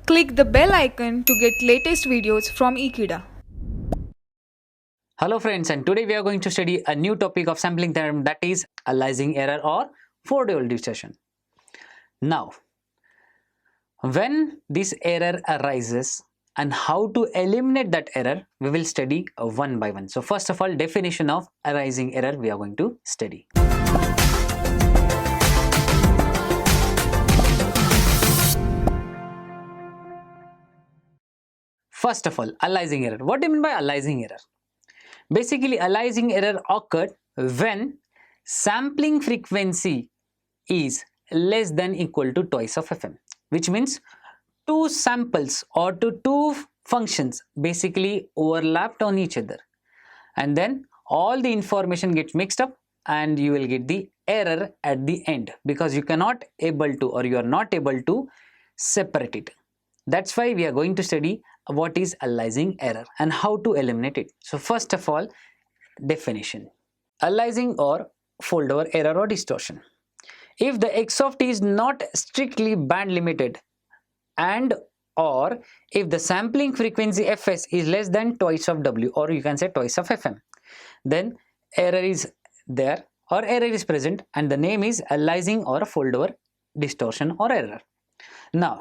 Click the bell icon to get latest videos from Ekeeda. Hello friends, and today we are going to study a new topic of sampling theorem, that is aliasing error or four-level distortion. Now, when this error arises and how to eliminate that error, we will study one by one. So first of all, definition of arising error we are going to study. First of all, aliasing error. What do you mean by aliasing error? Basically, aliasing error occurred when sampling frequency is less than equal to twice of fm, which means two samples or two functions basically overlapped on each other, and then all the information gets mixed up and you will get the error at the end because you cannot able to, or you are not able to separate it. That's why we are going to study what is aliasing error and how to eliminate it. So first of all, definition. Aliasing or fold-over error or distortion. If the x of t is not strictly band limited and or if the sampling frequency fs is less than twice of w, or you can say twice of fm, then error is there or error is present, and the name is aliasing or fold-over distortion or error. Now,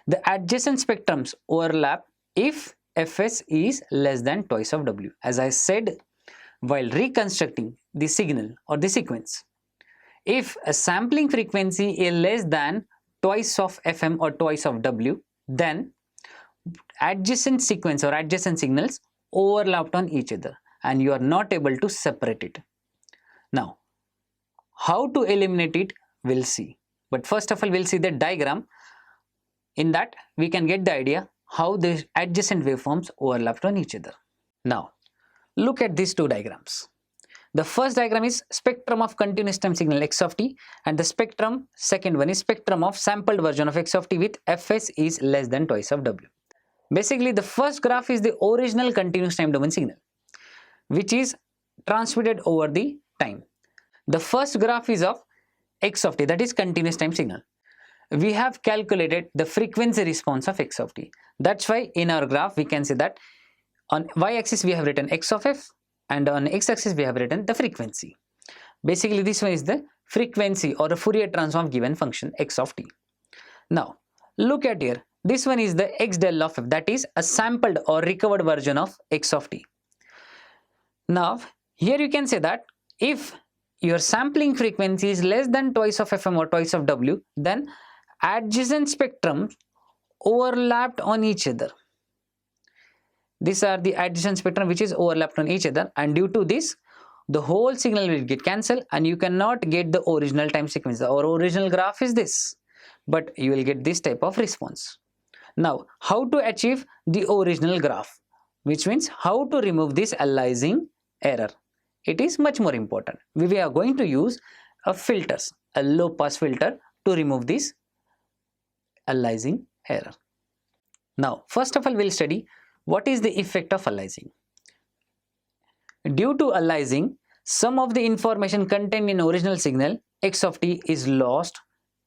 the adjacent spectrums overlap if fs is less than twice of w. As I said while reconstructing the signal or the sequence, if a sampling frequency is less than twice of fm or twice of w, then adjacent sequence or adjacent signals overlapped on each other and you are not able to separate it. Now, how to eliminate it, we'll see. But first of all, we'll see the diagram. In that, we can get the idea how the adjacent waveforms overlapped on each other. Now, look at these two diagrams. The first diagram is spectrum of continuous time signal x of t, and the second one is spectrum of sampled version of x of t with fs is less than twice of w. Basically, the first graph is the original continuous time domain signal, which is transmitted over the time. The first graph is of x of t, that is continuous time signal. We have calculated the frequency response of x of t. That's why in our graph we can say that on y-axis we have written x of f and on x-axis we have written the frequency. Basically, this one is the frequency or a Fourier transform of given function x of t. Now, look at here. This one is the x del of f, that is a sampled or recovered version of x of t. Now, here you can say that if your sampling frequency is less than twice of fm or twice of w, then adjacent spectrums overlapped on each other. These are the adjacent spectrum which is overlapped on each other, and due to this the whole signal will get cancelled and you cannot get the original time sequence. Our original graph is this, but you will get this type of response. Now, how to achieve the original graph, which means how to remove this aliasing error? It is much more important. We are going to use a low pass filter to remove this aliasing error. Now, first of all, we'll study what is the effect of aliasing. Due to aliasing, some of the information contained in original signal x of t is lost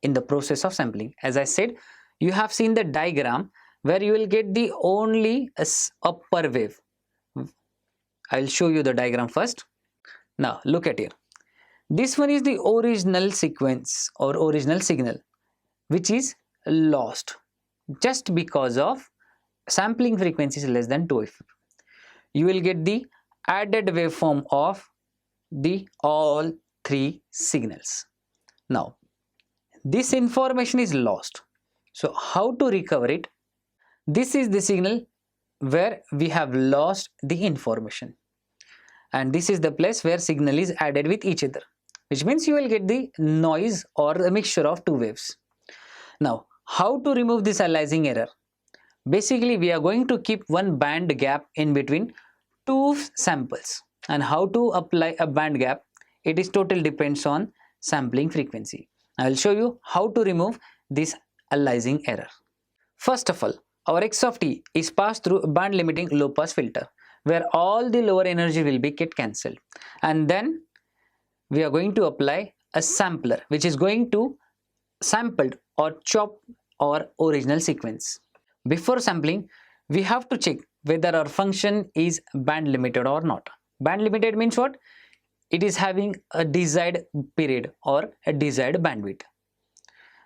in the process of sampling. As I said, you have seen the diagram where you will get the only upper wave. I'll show you the diagram first. Now, look at here. This one is the original sequence or original signal, which is lost just because of sampling frequency is less than 2f. You will get the added waveform of the all three signals. Now, this information is lost. So, how to recover it? This is the signal where we have lost the information, and this is the place where signal is added with each other, which means you will get the noise or a mixture of two waves. Now, how to remove this aliasing error? Basically, we are going to keep one band gap in between two samples, and how to apply a band gap, it is totally depends on sampling frequency. I will show you how to remove this aliasing error. First of all, our x of t is passed through a band limiting low pass filter where all the lower energy will be get cancelled, and then we are going to apply a sampler which is going to sampled or chop our original sequence. Before sampling, we have to check whether our function is band limited or not. Band limited means what? It is having a desired period or a desired bandwidth.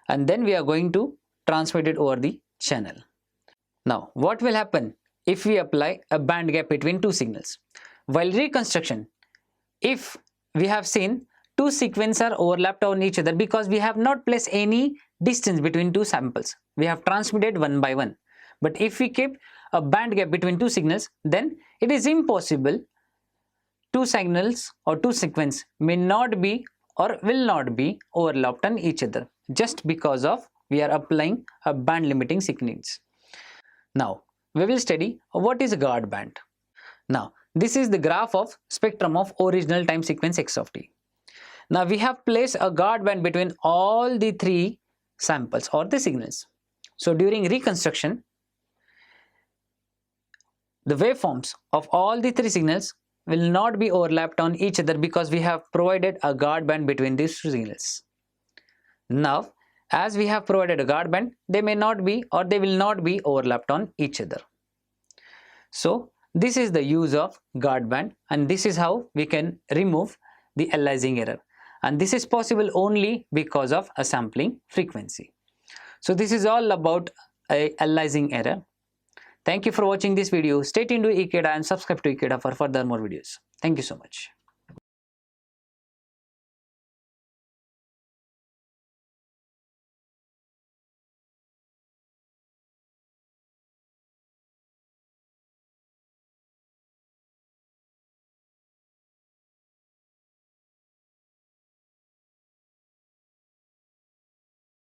And then we are going to transmit it over the channel. Now, what will happen if we apply a band gap between two signals? While reconstruction, if we have seen two sequences are overlapped on each other because we have not placed any distance between two samples. We have transmitted one by one. But if we keep a band gap between two signals, then it is impossible. Two signals or two sequences may not be or will not be overlapped on each other just because of we are applying a band limiting techniques. Now, we will study what is a guard band. Now, this is the graph of spectrum of original time sequence x of t. Now, we have placed a guard band between all the three samples or the signals. So, during reconstruction, the waveforms of all the three signals will not be overlapped on each other because we have provided a guard band between these two signals. Now, as we have provided a guard band, they may not be or they will not be overlapped on each other. So, this is the use of guard band, and this is how we can remove the aliasing error. And this is possible only because of a sampling frequency. So, this is all about a aliasing error. Thank you for watching this video. Stay tuned to Ekeeda and subscribe to Ekeeda for further more videos. Thank you so much.